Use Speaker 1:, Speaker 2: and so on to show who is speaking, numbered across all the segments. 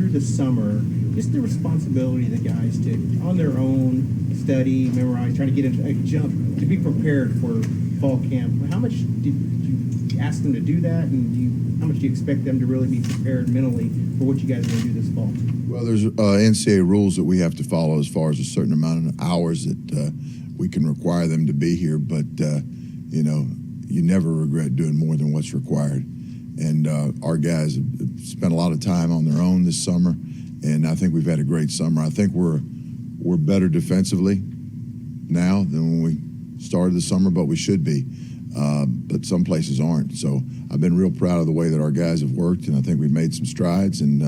Speaker 1: through the summer, just the responsibility of the guys to, on their own, study, memorize, try to get a jump, to be prepared for fall camp. How much did you ask them to do that, and how much do you expect them to really be prepared mentally for what you guys are going to do this fall?
Speaker 2: Well, there's NCAA rules that we have to follow as far as a certain amount of hours that we can require them to be here, but you know, you never regret doing more than what's required. And our guys have spent a lot of time on their own this summer, and I think we've had a great summer. I think we're better defensively now than when we started the summer, but we should be. But some places aren't. So I've been real proud of the way that our guys have worked, and I think we've made some strides, and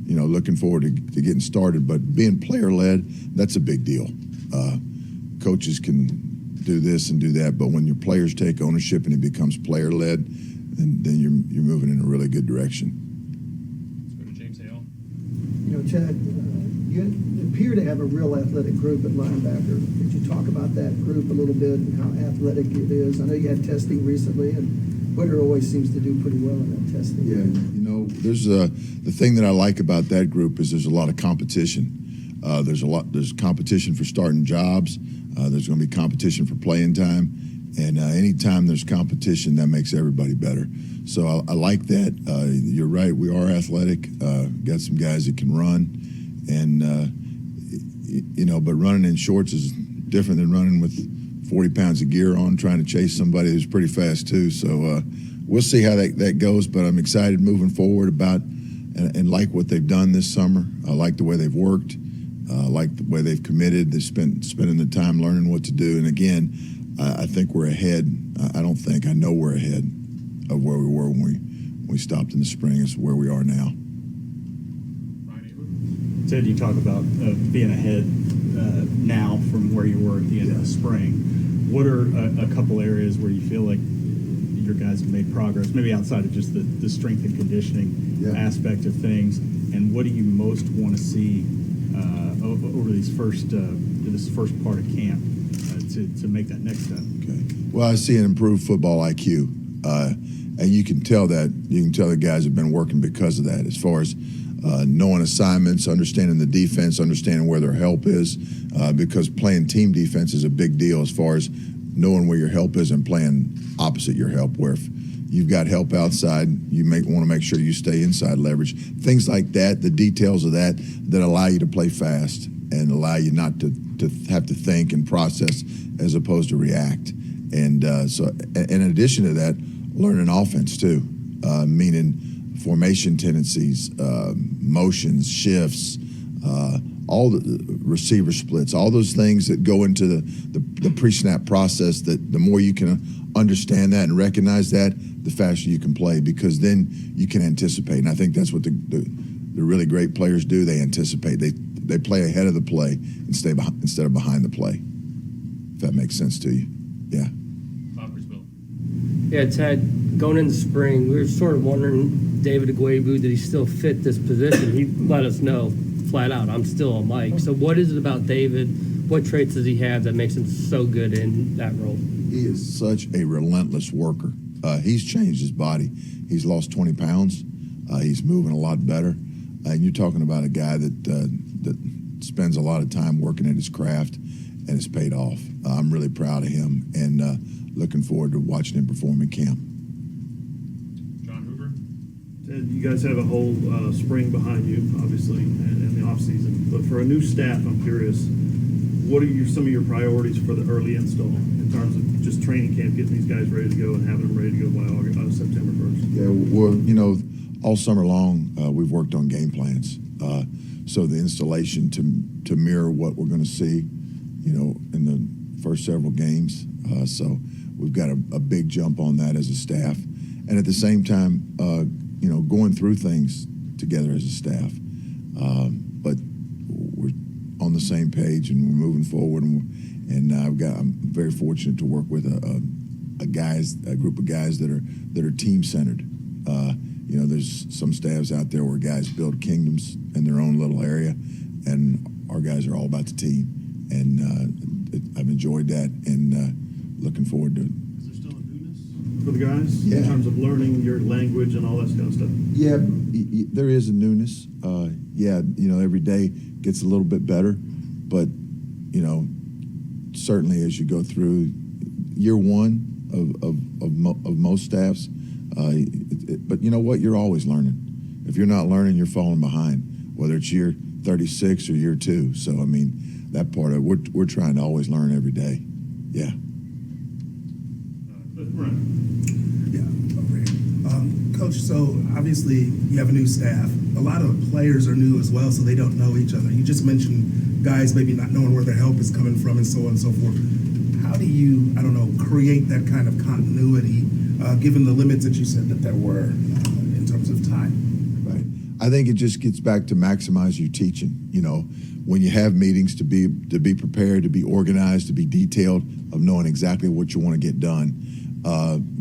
Speaker 2: you know, looking forward to getting started. But being player-led, that's a big deal. Coaches can do this and do that, but when your players take ownership and it becomes player-led, then you're moving in a really good direction.
Speaker 3: Let's go to James Hale.
Speaker 4: You know, Chad, you appear to have a real athletic group at linebacker. Could you talk about that group a little bit and how athletic it is? I know you had testing recently, and Twitter always seems to do pretty well in that testing.
Speaker 2: Yeah, you know, there's the thing that I like about that group is there's a lot of competition. There's competition for starting jobs. There's going to be competition for playing time. And anytime there's competition, that makes everybody better. So I like that. You're right, we are athletic. Got some guys that can run. And, you know, but running in shorts is different than running with 40 pounds of gear on, trying to chase somebody who's pretty fast too. So we'll see how that goes, but I'm excited moving forward about and like what they've done this summer. I like the way they've worked. I like the way they've committed. They've spending the time learning what to do. And again, I think we're ahead. I know we're ahead of where we were when we stopped in the spring. It's where we are now.
Speaker 3: Ted, you talk about being ahead now from where you were at the end of the spring. What are a couple areas where you feel like your guys have made progress, maybe outside of just the strength and conditioning aspect of things? And what do you most want to see over this first part of camp to make that next step?
Speaker 2: Okay. Well, I see an improved football IQ, and you can tell that. You can tell the guys have been working because of that. As far as knowing assignments, understanding the defense, understanding where their help is, because playing team defense is a big deal. As far as knowing where your help is and playing opposite your help, where if you've got help outside, you want to make sure you stay inside leverage. Things like that, the details of that allow you to play fast and allow you not to have to think and process as opposed to react. And so in addition to that, learning offense too, meaning formation tendencies, motions, shifts, all the receiver splits, all those things that go into the pre-snap process, that the more you can understand that and recognize that, the faster you can play, because then you can anticipate. And I think that's what the really great players do. They anticipate. They play ahead of the play instead of behind the play. If that makes sense to you. Yeah.
Speaker 5: Yeah, Ted, going into spring, we were sort of wondering, David Agwebu, did he still fit this position? He let us know flat out, I'm still a Mike. So what is it about David? What traits does he have that makes him so good in that role?
Speaker 2: He is such a relentless worker. He's changed his body. He's lost 20 pounds. He's moving a lot better. And you're talking about a guy that spends a lot of time working at his craft, and it's paid off. I'm really proud of him, and looking forward to watching him perform in camp.
Speaker 3: John Hoover?
Speaker 6: Ted, you guys have a whole spring behind you, obviously, and the offseason. But for a new staff, I'm curious, what are some of your priorities for the early install in terms of just training camp, getting these guys ready to go and having them ready to go by September 1st?
Speaker 2: Yeah, well, you know, all summer long we've worked on game plans. So the installation to mirror what we're going to see, you know, in the first several games. So we've got a big jump on that as a staff. And at the same time, you know, going through things together as a staff. But we're on the same page and we're moving forward. And I'm very fortunate to work with a group of guys that are team-centered. You know, there's some staffs out there where guys build kingdoms in their own little area, and our guys are all about the team. And I've enjoyed that, and looking forward to it.
Speaker 6: Is there still a newness for the guys?
Speaker 2: Yeah.
Speaker 6: In terms of learning your language and all that kind of stuff?
Speaker 2: Yeah, there is a newness. Yeah, every day gets a little bit better, but certainly as you go through year one of most staffs, but you know what? You're always learning. If you're not learning, you're falling behind, whether it's year 36 or year 2. So I mean, that part of it, we're trying to always learn every day. Yeah.
Speaker 7: Yeah, over here. Coach, so obviously you have a new staff. A lot of players are new as well, so they don't know each other. You just mentioned guys maybe not knowing where their help is coming from and so on and so forth. How do you, create that kind of continuity, given the limits that you said that there were in terms of time?
Speaker 2: Right. I think it just gets back to maximize your teaching. When you have meetings, to be prepared, to be organized, to be detailed, of knowing exactly what you want to get done.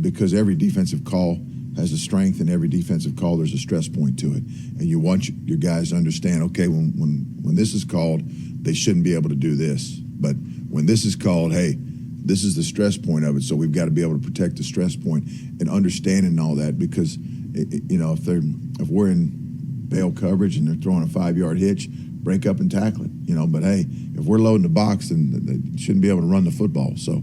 Speaker 2: Because every defensive call has a strength, and every defensive call there's a stress point to it. And you want your guys to understand, okay, when this is called, they shouldn't be able to do this. But when this is called, hey, this is the stress point of it, so we've got to be able to protect the stress point and understanding all that. Because if we're in bail coverage and they're throwing a 5-yard hitch, break up and tackle it. But hey, if we're loading the box, then they shouldn't be able to run the football. So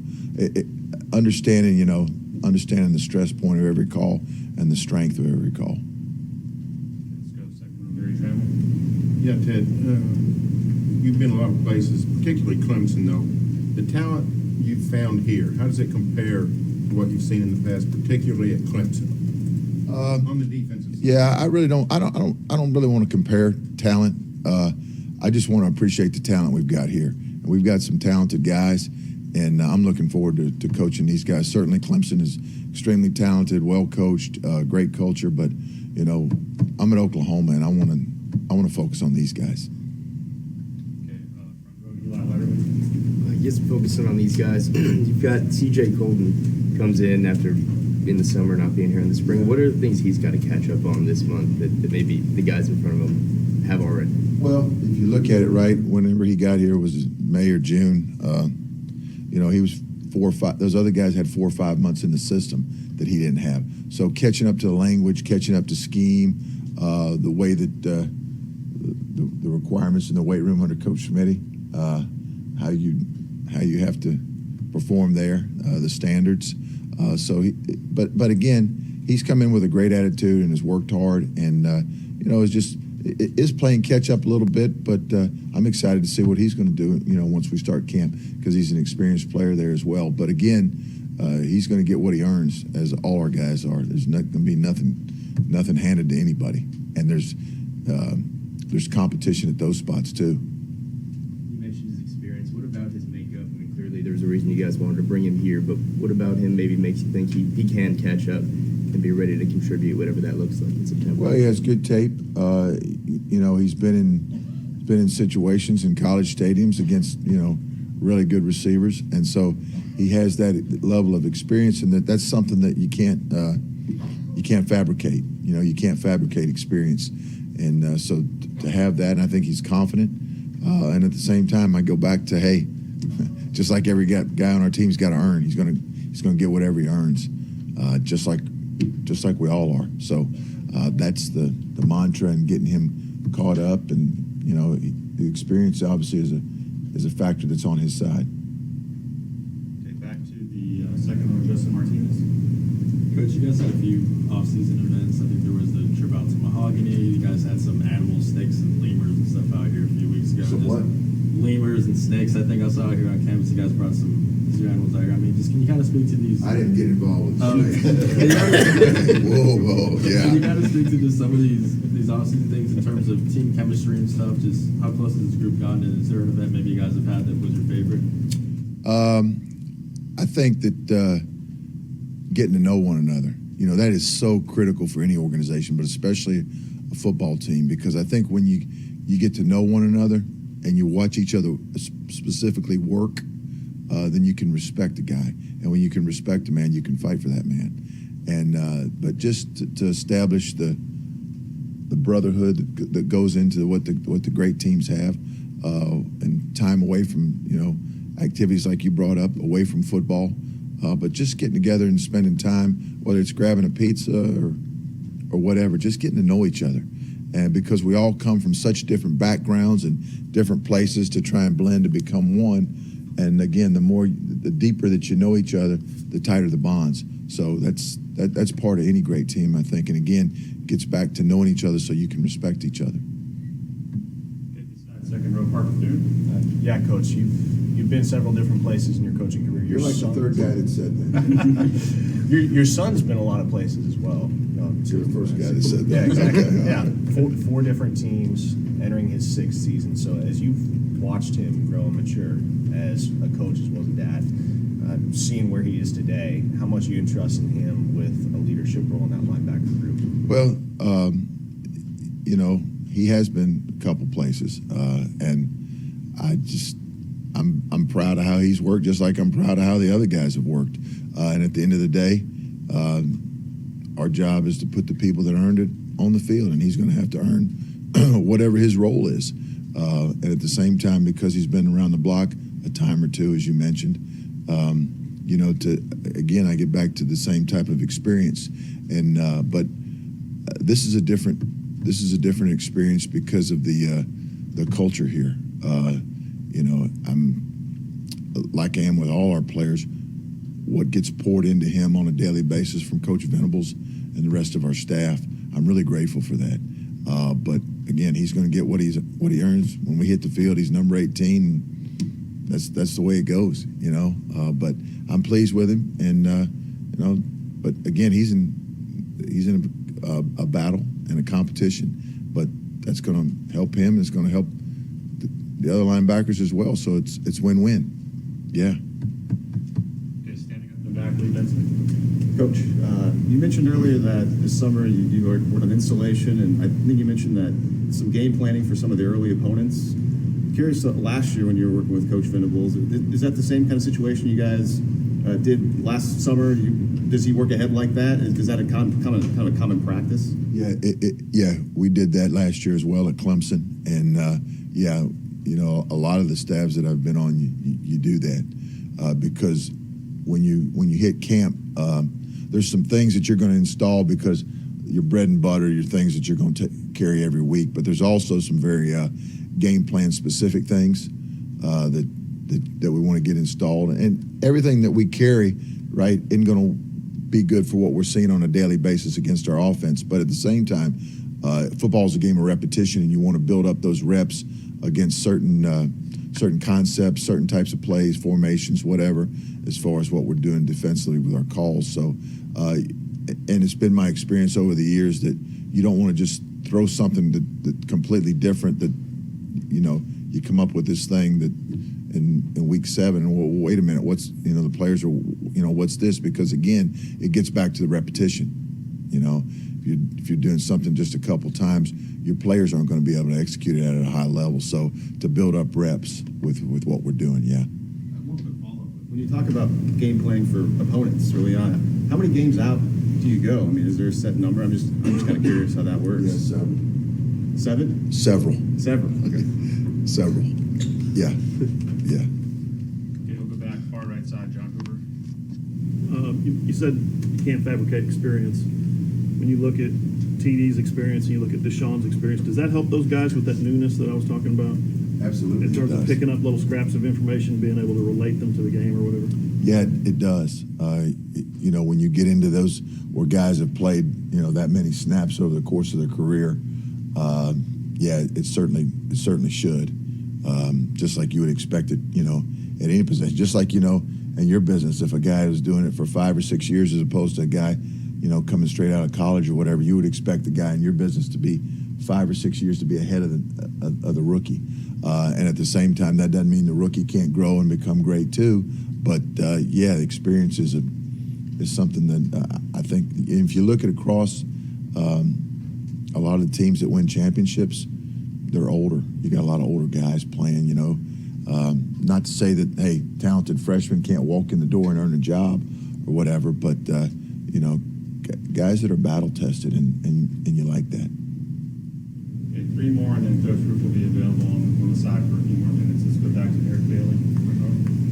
Speaker 2: understanding the stress point of every call and the strength of every call.
Speaker 8: Let's go second. Yeah, Ted, you've been a lot of places, particularly Clemson, though. The talent you've found here, how does it compare to what you've seen in the past, particularly at Clemson? On the defensive side.
Speaker 2: Yeah, I don't really want to compare talent. I just want to appreciate the talent we've got here. And we've got some talented guys, and I'm looking forward to coaching these guys. Certainly, Clemson is extremely talented, well coached, great culture. But I'm at Oklahoma, and I want to focus on these guys.
Speaker 3: Okay, front row, Eli Letterman.
Speaker 9: I guess focusing on these guys, you've got C.J. Colton comes in after in the summer, not being here in the spring. What are the things he's got to catch up on this month that maybe the guys in front of him have already?
Speaker 2: Well, if you look at it, right, whenever he got here was May or June. He was 4 or 5. Those other guys had 4 or 5 months in the system that he didn't have. So catching up to the language, catching up to scheme, the way that the requirements in the weight room under Coach Schmitty, how you have to perform there, the standards. But again, he's come in with a great attitude and has worked hard, and it is playing catch up a little bit. But I'm excited to see what he's going to do. Once we start camp, because he's an experienced player there as well. But again, he's going to get what he earns, as all our guys are. There's not going to be nothing handed to anybody, and there's competition at those spots too.
Speaker 9: You mentioned his experience. What about his makeup? I mean, clearly there's a reason you guys wanted to bring him here, but what about him maybe makes you think he can catch up and be ready to contribute, whatever that looks like in September?
Speaker 2: Well, he has good tape. He's been in situations in college stadiums against really good receivers, and so he has that level of experience, and that's something that you can't fabricate. You can't fabricate experience, and so to have that, and I think he's confident. And at the same time, I go back to, hey, just like every guy on our team's got to earn. He's gonna get whatever he earns, just like we all are. So that's the mantra, and getting him caught up, and the experience obviously is a factor that's on his side.
Speaker 3: Okay, back to the second row, Justin Martinez.
Speaker 10: Coach, you guys had a few off-season events. I think there was the trip out to Mahogany. You guys had some animal snakes and lemurs and stuff out here a few weeks ago.
Speaker 2: Some what?
Speaker 10: Lemurs and snakes. I think I saw here on campus. You guys brought some zoo animals out here. I mean, can you kind of speak to these?
Speaker 2: I didn't get involved with Whoa, yeah.
Speaker 10: Can you kind of speak to just some of these off-season things in terms of team chemistry and stuff? Just how close has this group gotten? And is there an event maybe you guys have had that was your favorite?
Speaker 2: I think that getting to know one another, that is so critical for any organization, but especially a football team, because I think when you get to know one another and you watch each other specifically work, then you can respect a guy. And when you can respect a man, you can fight for that man. And but just to establish the brotherhood that goes into what the great teams have, and time away from activities like you brought up, away from football, but just getting together and spending time, whether it's grabbing a pizza or whatever, just getting to know each other. And because we all come from such different backgrounds and different places to try and blend to become one. And again, the deeper that you know each other, the tighter the bonds. So that's part of any great team, I think. And again, it gets back to knowing each other so you can respect each other.
Speaker 11: Second row, Parker Thune. Yeah, Coach, you've been several different places in your coaching career.
Speaker 2: You're like the third guy that said that.
Speaker 11: Your son's been a lot of places as well.
Speaker 2: You're the first guy that said that.
Speaker 11: Yeah, exactly. Yeah, four different teams entering his sixth season. So as you've watched him grow and mature as a coach as well as a dad, seeing where he is today, how much you entrust in him with a leadership role in that linebacker group?
Speaker 2: Well, he has been a couple places, and I'm proud of how he's worked, just like I'm proud of how the other guys have worked. And at the end of the day, our job is to put the people that earned it on the field, and he's going to have to earn whatever his role is. And at the same time, because he's been around the block a time or two, as you mentioned, I get back to the same type of experience. And but this is a different experience because of the culture here. I'm like I am with all our players. What gets poured into him on a daily basis from Coach Venables and the rest of our staff, I'm really grateful for that. But again, he's going to get what he earns when we hit the field. He's number 18. That's the way it goes, But I'm pleased with him, and But again, he's in a battle and a competition. But that's going to help him. And it's going to help the other linebackers as well. So it's win-win. Yeah.
Speaker 6: Standing up in the back, Lee Benson.
Speaker 12: Coach, you mentioned earlier that this summer you worked on installation, and I think you mentioned that some game planning for some of the early opponents. Curious, last year when you were working with Coach Venables, is that the same kind of situation you guys did last summer? Does he work ahead like that? Is that a kind of common practice?
Speaker 2: Yeah, we did that last year as well at Clemson, and a lot of the staffs that I've been on, you do that because when you hit camp, there's some things that you're going to install because your bread and butter, your things that you're going to carry every week. But there's also some very game plan specific things that we want to get installed, and everything that we carry, right, isn't going to be good for what we're seeing on a daily basis against our offense. But at the same time, football is a game of repetition, and you want to build up those reps against certain concepts, certain types of plays, formations, whatever, as far as what we're doing defensively with our calls. So, and it's been my experience over the years that you don't want to just throw something that completely different that, you come up with this thing that in week 7, and well, wait a minute, what's, the players are, what's this? Because again, it gets back to the repetition. If you're doing something just a couple times, your players aren't going to be able to execute it at a high level. So to build up reps with what we're doing, yeah.
Speaker 12: One quick follow-up. When you talk about game planning for opponents early on, how many games out do you go? I mean, is there a set number? I'm just kind of curious how that works.
Speaker 2: Yeah, 7.
Speaker 12: 7?
Speaker 2: Several.
Speaker 12: Okay.
Speaker 2: Several. Yeah. Yeah.
Speaker 6: Okay, we'll go back far right side, John Hoover. You said you can't fabricate experience. When you look at TD's experience and you look at Deshaun's experience, does that help those guys with that newness that I was talking about?
Speaker 2: Absolutely.
Speaker 6: In terms of picking up little scraps of information, being able to relate them to the game or whatever?
Speaker 2: Yeah, it does. When you get into those where guys have played, that many snaps over the course of their career, it certainly should. Just like you would expect it, at any position. Just like, in your business, if a guy was doing it for 5 or 6 years as opposed to a guy, coming straight out of college or whatever, you would expect the guy in your business to be 5 or 6 years to be ahead of the rookie. And at the same time, that doesn't mean the rookie can't grow and become great too. But experience is something that I think if you look at across a lot of the teams that win championships, they're older. You got a lot of older guys playing, not to say that, hey, talented freshmen can't walk in the door and earn a job or whatever, but, guys that are battle tested, and you like that.
Speaker 3: Okay, 3 more, and then Coach Roof will be available on the side for a few more minutes. Let's go back to Eric Bailey.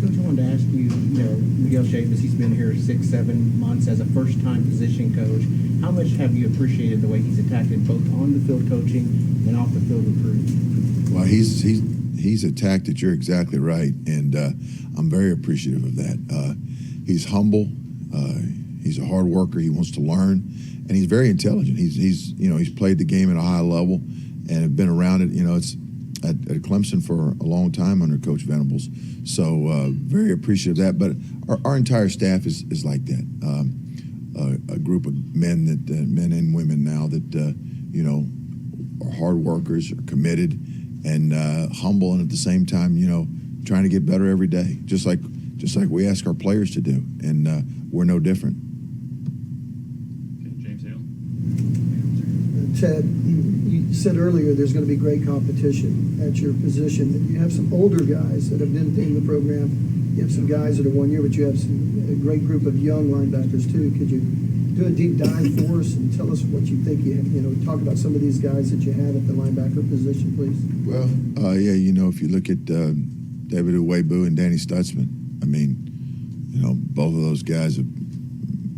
Speaker 4: Coach, I
Speaker 1: wanted to ask you, Miguel Chavis, he's been here 6-7 months as a first-time position coach. How much have you appreciated the way he's attacked it, both on the field coaching and off the field recruiting?
Speaker 2: Well, he's attacked it. You're exactly right, and I'm very appreciative of that. He's humble. He's a hard worker. He wants to learn, and he's very intelligent. He's played the game at a high level and have been around it. It's at Clemson for a long time under Coach Venables. So very appreciative of that. But our entire staff is like that. A group of men men and women now that are hard workers, are committed, and humble, and at the same time, trying to get better every day, just like we ask our players to do, and we're no different.
Speaker 10: James Hale.
Speaker 4: Ted, you said earlier there's going to be great competition at your position. You have some older guys that have been in the program. You have some guys that are 1 year, but you have a great group of young linebackers too. Could you do a deep dive for us and tell us what you think talk about some of these guys that you have at the linebacker position, please?
Speaker 2: Well, if you look at David Uwebu and Danny Stutzman, both of those guys have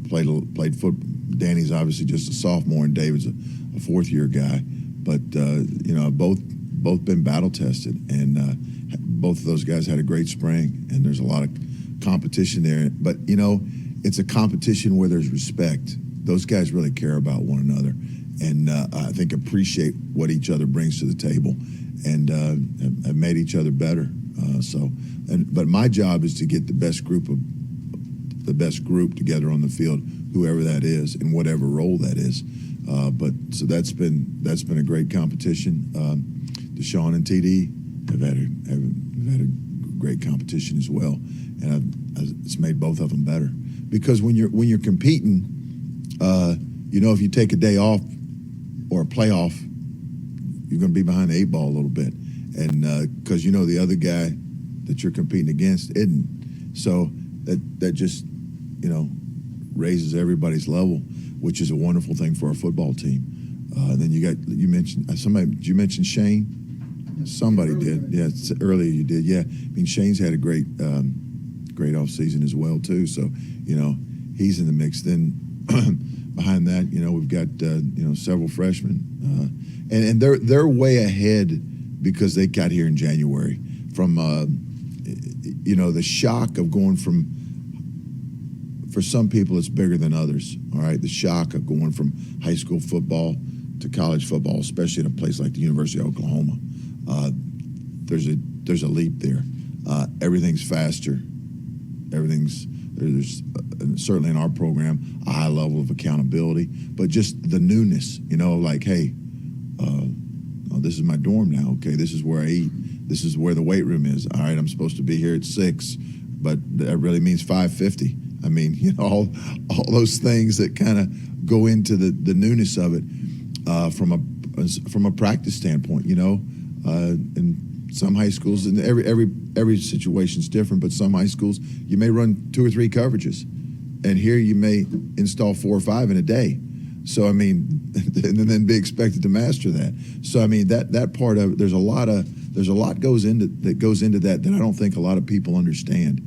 Speaker 2: played football. Danny's obviously just a sophomore, and David's a fourth-year guy. But both been battle tested, and both of those guys had a great spring. And there's a lot of competition there. But it's a competition where there's respect. Those guys really care about one another, and I think appreciate what each other brings to the table, and have made each other better. But my job is to get the best group together on the field, whoever that is, in whatever role that is. So that's been a great competition. Deshaun and TD have had a great competition as well, and it's made both of them better. Because when you're competing, if you take a day off or a playoff, you're going to be behind the 8 ball a little bit, and because the other guy that you're competing against isn't. So that just raises everybody's level, which is a wonderful thing for our football team. And then you mentioned did you mention Shane? Somebody did. Yeah, earlier you did. Yeah, Shane's had a great off season as well too. So he's in the mix. Then behind that, we've got several freshmen, and they're way ahead because they got here in January. From the shock of going from. For some people, it's bigger than others. All right, the shock of going from high school football to college football, especially in a place like the University of Oklahoma, there's a leap there. Everything's faster. There's certainly in our program a high level of accountability, but just the newness. Hey, this is my dorm now. Okay, this is where I eat. This is where the weight room is. All right, I'm supposed to be here at 6, but that really means 5:50. All those things that kind of go into the newness of it from a practice standpoint. In some high schools, and every situation's different, but some high schools you may run 2 or 3 coverages, and here you may install 4 or 5 in a day. So and then be expected to master that. So that part of it, there's a lot goes into that I don't think a lot of people understand.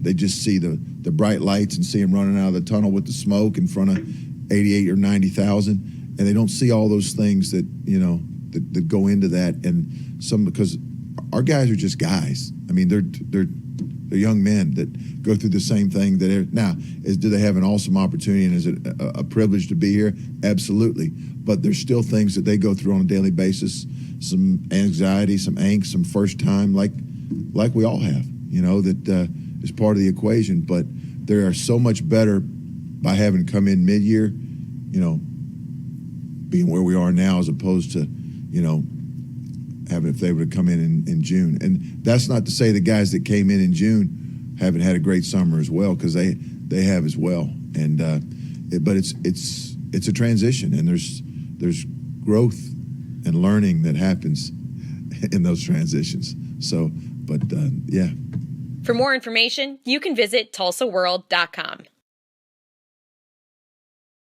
Speaker 2: They just see the bright lights and see them running out of the tunnel with the smoke in front of 88 or 90,000, and they don't see all those things that that go into that. And because our guys are just guys. They're young men that go through the same thing do they have an awesome opportunity, and is it a privilege to be here? Absolutely. But there's still things that they go through on a daily basis, some anxiety, some angst, some first time, like we all have, that is part of the equation. But they are so much better by having come in mid-year, being where we are now, as opposed to, having if they would have come in June. And that's not to say the guys that came in June haven't had a great summer as well, because they have as well. And but it's a transition, and there's growth and learning that happens in those transitions. So, but yeah.
Speaker 13: For more information, you can visit TulsaWorld.com.